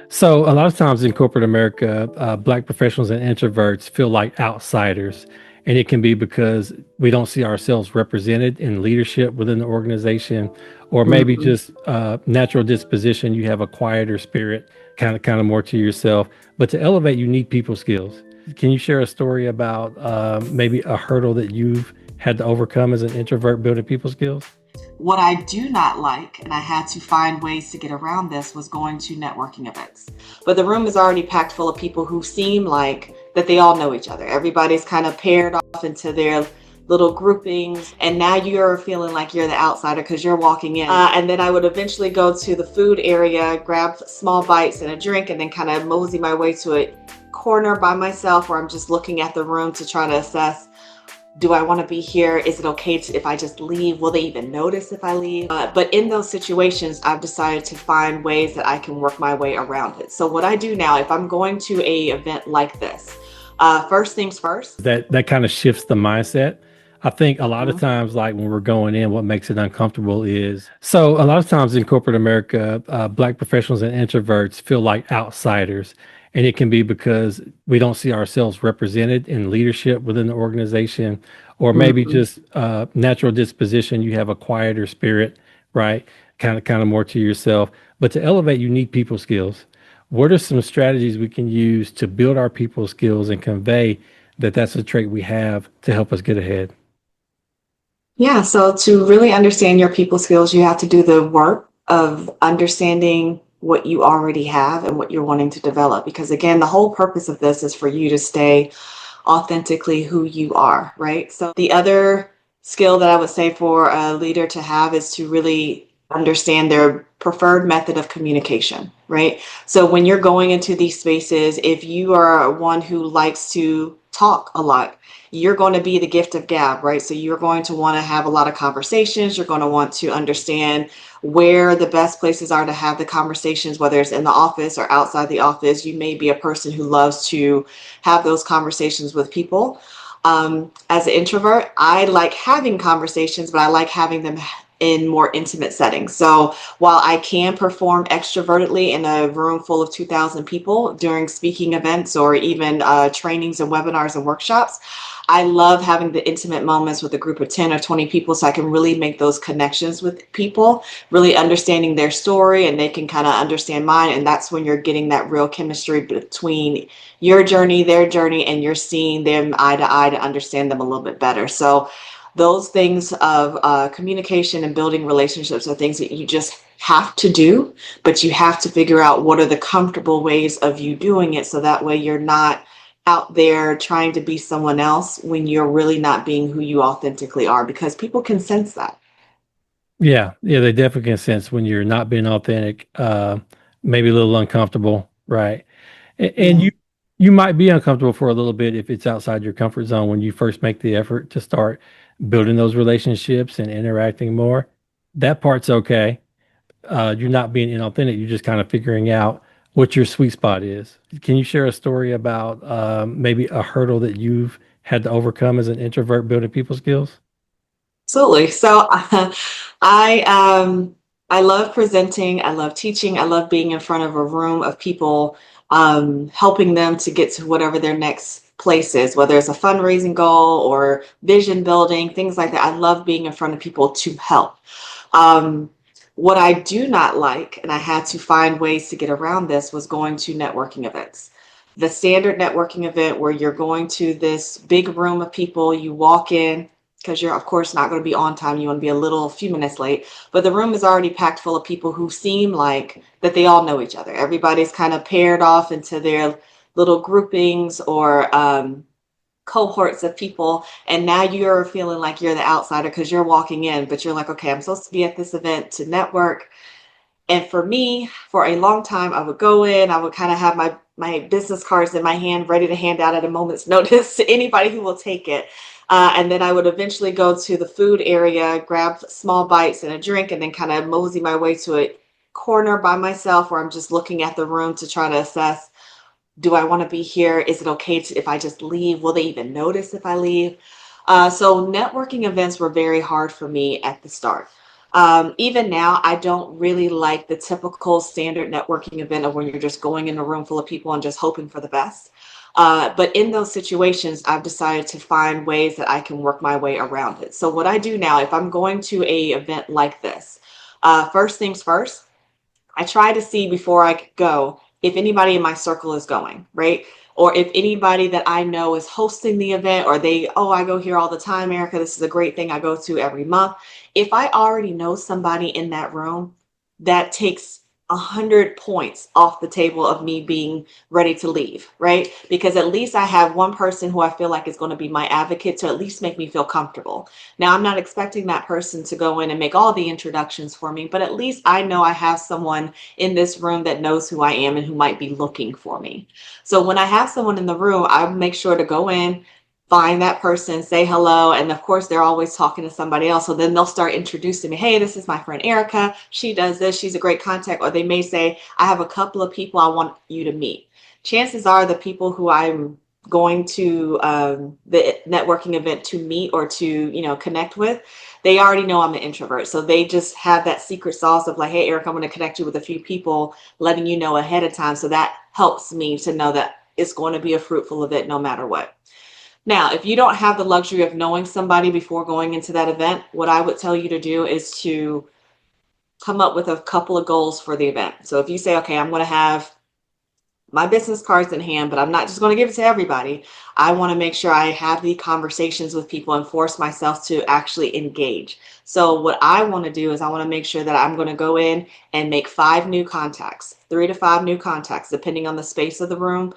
So a lot of times in corporate America, Black professionals and introverts feel like outsiders, and it can be because we don't see ourselves represented in leadership within the organization, or maybe Mhm. just natural disposition. You have a quieter spirit, kind of more to yourself. But to elevate, you need people skills. Can you share a story about maybe a hurdle that you've had to overcome as an introvert building people skills? What I do not like, and I had to find ways to get around this, was going to networking events. But the room is already packed full of people who seem like that they all know each other. Everybody's kind of paired off into their little groupings, and now you're feeling like you're the outsider because you're walking in. And then I would eventually go to the food area, grab small bites and a drink, and then kind of mosey my way to a corner by myself where I'm just looking at the room to try to assess, do I want to be here? Is it okay if I just leave? Will they even notice if I leave? But in those situations, I've decided to find ways that I can work my way around it. So what I do now, if I'm going to a event like this, first things first. That kind of shifts the mindset. I think a lot of Mhm. times, like when we're going in, what makes it uncomfortable is so a lot of times in corporate America, Black professionals and introverts feel like outsiders. And it can be because we don't see ourselves represented in leadership within the organization, or maybe Mhm. just natural disposition. You have a quieter spirit, right? Kind of more to yourself. But to elevate, you need people skills. What are some strategies we can use to build our people skills and convey that that's a trait we have to help us get ahead? Yeah, so to really understand your people skills, you have to do the work of understanding what you already have and what you're wanting to develop. Because again, the whole purpose of this is for you to stay authentically who you are, right? So the other skill that I would say for a leader to have is to really understand their preferred method of communication, right? So when you're going into these spaces, if you are one who likes to talk a lot, you're going to be the gift of gab, right? So you're going to want to have a lot of conversations. You're going to want to understand where the best places are to have the conversations, whether it's in the office or outside the office. You may be a person who loves to have those conversations with people. As an introvert, I like having conversations, but I like having them in more intimate settings. So while I can perform extrovertedly in a room full of 2,000 people during speaking events or even trainings and webinars and workshops, I love having the intimate moments with a group of 10 or 20 people so I can really make those connections with people, really understanding their story and they can kind of understand mine. And that's when you're getting that real chemistry between your journey, their journey, and you're seeing them eye to eye to understand them a little bit better. So those things of communication and building relationships are things that you just have to do, but you have to figure out what are the comfortable ways of you doing it so that way you're not out there trying to be someone else when you're really not being who you authentically are, because people can sense that. Yeah, they definitely can sense when you're not being authentic, maybe a little uncomfortable, right? And Yeah. you might be uncomfortable for a little bit if it's outside your comfort zone when you first make the effort to start building those relationships and interacting more. That part's okay. You're not being inauthentic. You're just kind of figuring out what your sweet spot is. Can you share a story about maybe a hurdle that you've had to overcome as an introvert building people skills? Absolutely. So I I love presenting, I love teaching, I love being in front of a room of people, helping them to get to whatever their next place is, whether it's a fundraising goal or vision building, things like that. I love being in front of people to help. Um, what I do not like, and I had to find ways to get around this, was going to networking events. The standard networking event where you're going to this big room of people, you walk in, because you're of course not going to be on time, you want to be a few minutes late, but the room is already packed full of people who seem like that they all know each other. Everybody's kind of paired off into their little groupings or cohorts of people, and now you're feeling like you're the outsider because you're walking in, but you're like, okay, I'm supposed to be at this event to network. And for me, for a long time, I would go in, I would kind of have my business cards in my hand, ready to hand out at a moment's notice to anybody who will take it. And then I would eventually go to the food area, grab small bites and a drink, and then kind of mosey my way to a corner by myself where I'm just looking at the room to try to assess, do I want to be here? Is it okay if I just leave? Will they even notice if I leave? So networking events were very hard for me at the start. Even now, I don't really like the typical standard networking event of when you're just going in a room full of people and just hoping for the best. But in those situations, I've decided to find ways that I can work my way around it. So what I do now, if I'm going to a event like this, first things first, I try to see before I go if anybody in my circle is going, right? Or if anybody that I know is hosting the event, or they, oh, I go here all the time, Aarica. This is a great thing I go to every month. If I already know somebody in that room, that takes 100 points off the table of me being ready to leave, right? Because at least I have one person who I feel like is going to be my advocate to at least make me feel comfortable. Now, I'm not expecting that person to go in and make all the introductions for me, but at least I know I have someone in this room that knows who I am and who might be looking for me. So when I have someone in the room, I make sure to go in, find that person, say hello. And of course, they're always talking to somebody else. So then they'll start introducing me. Hey, this is my friend Aarica. She does this. She's a great contact. Or they may say, I have a couple of people I want you to meet. Chances are the people who I'm going to the networking event to meet or to, connect with, they already know I'm an introvert. So they just have that secret sauce of like, hey, Eric, I'm going to connect you with a few people, letting you know ahead of time. So that helps me to know that it's going to be a fruitful event no matter what. Now, if you don't have the luxury of knowing somebody before going into that event, what I would tell you to do is to come up with a couple of goals for the event. So if you say, okay, I'm going to have my business cards in hand, but I'm not just going to give it to everybody. I want to make sure I have the conversations with people and force myself to actually engage. So what I want to do is I want to make sure that I'm going to go in and make 5 new contacts, 3 to 5 new contacts, depending on the space of the room,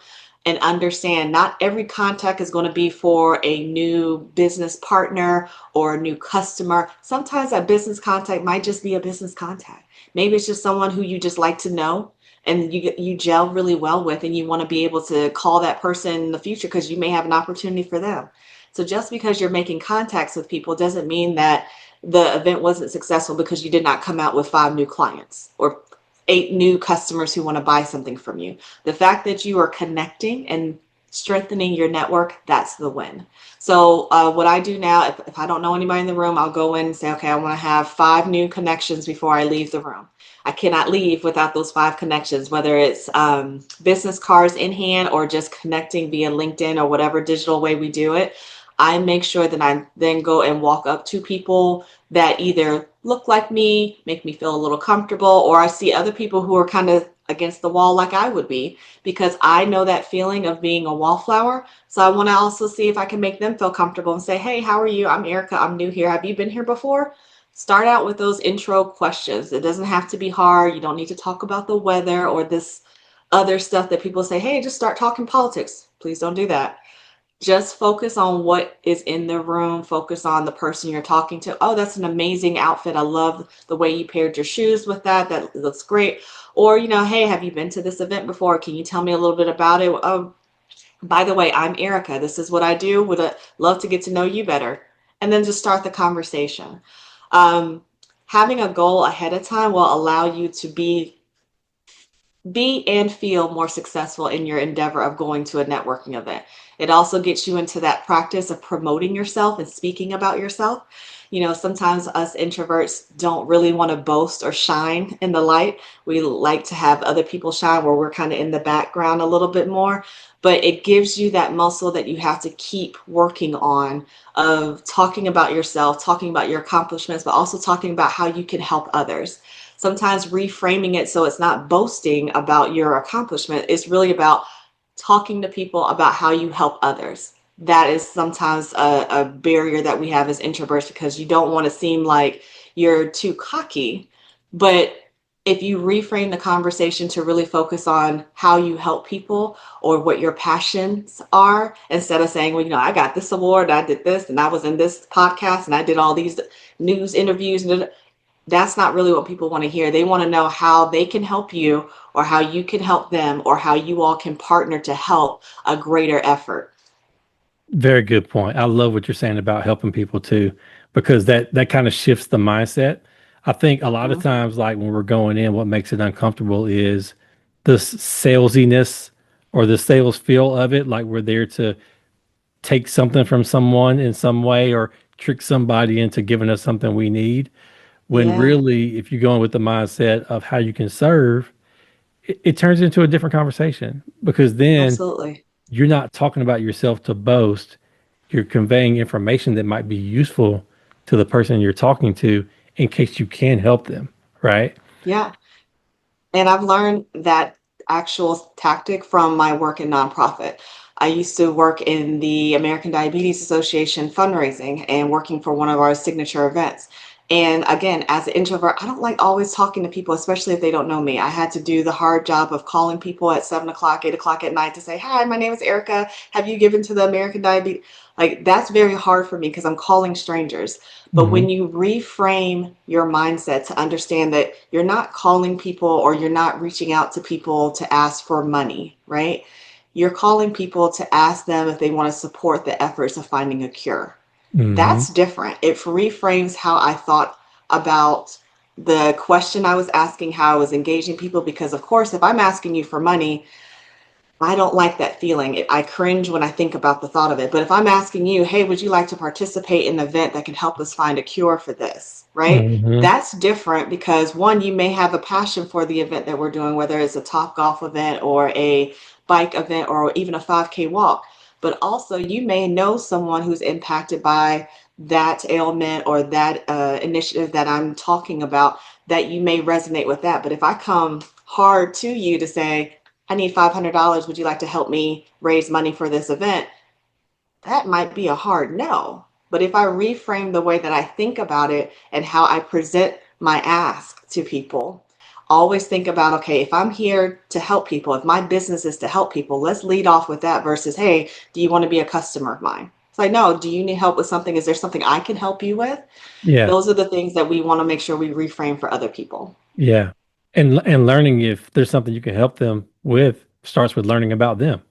and understand not every contact is going to be for a new business partner or a new customer. Sometimes that business contact might just be a business contact. Maybe it's just someone who you just like to know and you gel really well with, and you want to be able to call that person in the future because you may have an opportunity for them. So just because you're making contacts with people doesn't mean that the event wasn't successful because you did not come out with 5 new clients or 8 new customers who want to buy something from you. The fact that you are connecting and strengthening your network, that's the win. So what I do now, if I don't know anybody in the room, I'll go in and say, okay, I want to have 5 new connections before I leave the room. I cannot leave without those 5 connections, whether it's business cards in hand or just connecting via LinkedIn or whatever digital way we do it. I make sure that I then go and walk up to people that either look like me, make me feel a little comfortable, or I see other people who are kind of against the wall like I would be, because I know that feeling of being a wallflower. So I want to also see if I can make them feel comfortable and say, hey, how are you? I'm Aarica. I'm new here. Have you been here before? Start out with those intro questions. It doesn't have to be hard. You don't need to talk about the weather or this other stuff that people say, hey, just start talking politics. Please don't do that. Just focus on what is in the room. Focus on the person you're talking to. Oh, that's an amazing outfit. I love the way you paired your shoes with that. That looks great. Or, hey, have you been to this event before? Can you tell me a little bit about it? Oh, by the way, I'm Aarica. This is what I do. Would love to get to know you better. And then just start the conversation. Um, Having a goal ahead of time will allow you to be and feel more successful in your endeavor of going to a networking event. It also gets you into that practice of promoting yourself and speaking about yourself. Sometimes us introverts don't really want to boast or shine in the light. We like to have other people shine where we're kind of in the background a little bit more, but it gives you that muscle that you have to keep working on of talking about yourself, talking about your accomplishments, but also talking about how you can help others. Sometimes reframing it so it's not boasting about your accomplishment. It's really about talking to people about how you help others. That is sometimes a barrier that we have as introverts because you don't want to seem like you're too cocky. But if you reframe the conversation to really focus on how you help people or what your passions are, instead of saying, well, I got this award, I did this, and I was in this podcast, and I did all these news interviews, and that's not really what people want to hear. They want to know how they can help you or how you can help them or how you all can partner to help a greater effort. Very good point. I love what you're saying about helping people too, because that kind of shifts the mindset. I think a lot of Mhm. times, like when we're going in, what makes it uncomfortable is the salesiness or the sales feel of it. Like we're there to take something from someone in some way or trick somebody into giving us something we need. When Yeah, really, if you're going with the mindset of how you can serve, it turns into a different conversation because then absolutely. you're not talking about yourself to boast. You're conveying information that might be useful to the person you're talking to in case you can help them, right? Yeah. And I've learned that actual tactic from my work in nonprofit. I used to work in the American Diabetes Association fundraising and working for one of our signature events. And again, as an introvert, I don't like always talking to people, especially if they don't know me. I had to do the hard job of calling people at 7 o'clock, 8 o'clock at night to say, "Hi, my name is Aarica. Have you given to the American Diabetes?" Like, that's very hard for me because I'm calling strangers. But Hmm. when you reframe your mindset to understand that you're not calling people or you're not reaching out to people to ask for money, right? You're calling people to ask them if they want to support the efforts of finding a cure. Hmm. That's different. It reframes how I thought about the question I was asking, how I was engaging people. Because, of course, if I'm asking you for money, I don't like that feeling. I cringe when I think about the thought of it. But if I'm asking you, hey, would you like to participate in an event that can help us find a cure for this, right? Hmm. That's different because one, you may have a passion for the event that we're doing, whether it's a Top Golf event or a bike event or even a 5K walk. But also, you may know someone who's impacted by that ailment or that initiative that I'm talking about, that you may resonate with that. But if I come hard to you to say, I need $500. Would you like to help me raise money for this event? That might be a hard no. But if I reframe the way that I think about it and how I present my ask to people, always think about, okay, if I'm here to help people, if my business is to help people, let's lead off with that versus, hey, do you want to be a customer of mine? It's like, no, do you need help with something? Is there something I can help you with? Yeah. Those are the things that we want to make sure we reframe for other people. Yeah. And learning if there's something you can help them with starts with learning about them.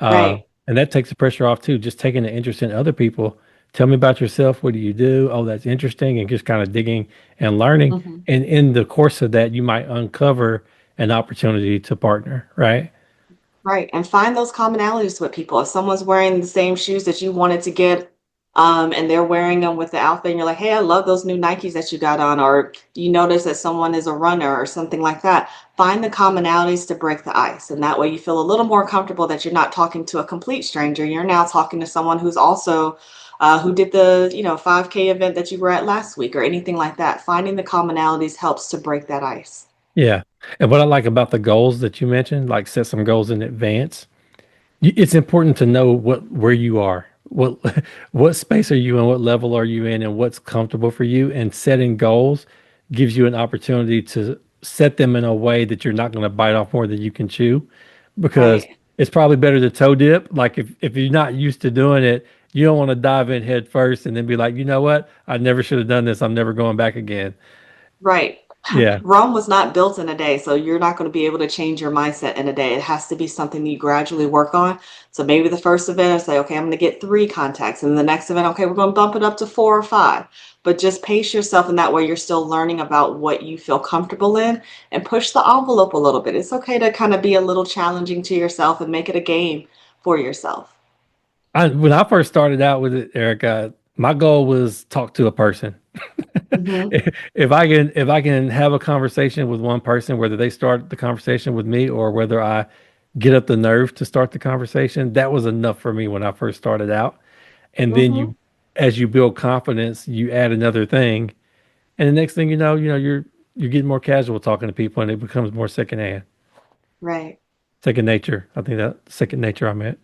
Right. And that takes the pressure off too, just taking an interest in other people. Tell me about yourself. What do you do? Oh, that's interesting. And just kind of digging and learning. Mhm. And in the course of that, you might uncover an opportunity to partner, right? Right. And find those commonalities with people. If someone's wearing the same shoes that you wanted to get, and they're wearing them with the outfit, and you're like, hey, I love those new Nikes that you got on, or you notice that someone is a runner or something like that. Find the commonalities to break the ice. And that way you feel a little more comfortable that you're not talking to a complete stranger. You're now talking to someone who's also who did the 5K event that you were at last week or anything like that. Finding the commonalities helps to break that ice. Yeah. And what I like about the goals that you mentioned, like set some goals in advance. It's important to know where you are, what what space are you in, what level are you in, and what's comfortable for you. And setting goals gives you an opportunity to set them in a way that you're not going to bite off more than you can chew, because Right. it's probably better to toe dip. Like if you're not used to doing it, you don't want to dive in head first and then be like, you know what, I never should have done this. I'm never going back again. Right. Yeah, Rome was not built in a day, so you're not going to be able to change your mindset in a day. It has to be something you gradually work on. So maybe the first event, I say, okay, I'm going to get 3 contacts. And the next event, okay, we're going to bump it up to 4 or 5. But just pace yourself in that way. You're still learning about what you feel comfortable in and push the envelope a little bit. It's okay to kind of be a little challenging to yourself and make it a game for yourself. when I first started out with it, Erica, my goal was talk to a person. Hmm. If I can have a conversation with one person, whether they start the conversation with me or whether I get up the nerve to start the conversation, that was enough for me when I first started out. And then Hmm. as you build confidence, you add another thing, and the next thing you're getting more casual talking to people, and it becomes more secondhand, Right. second nature. I think that second nature I meant.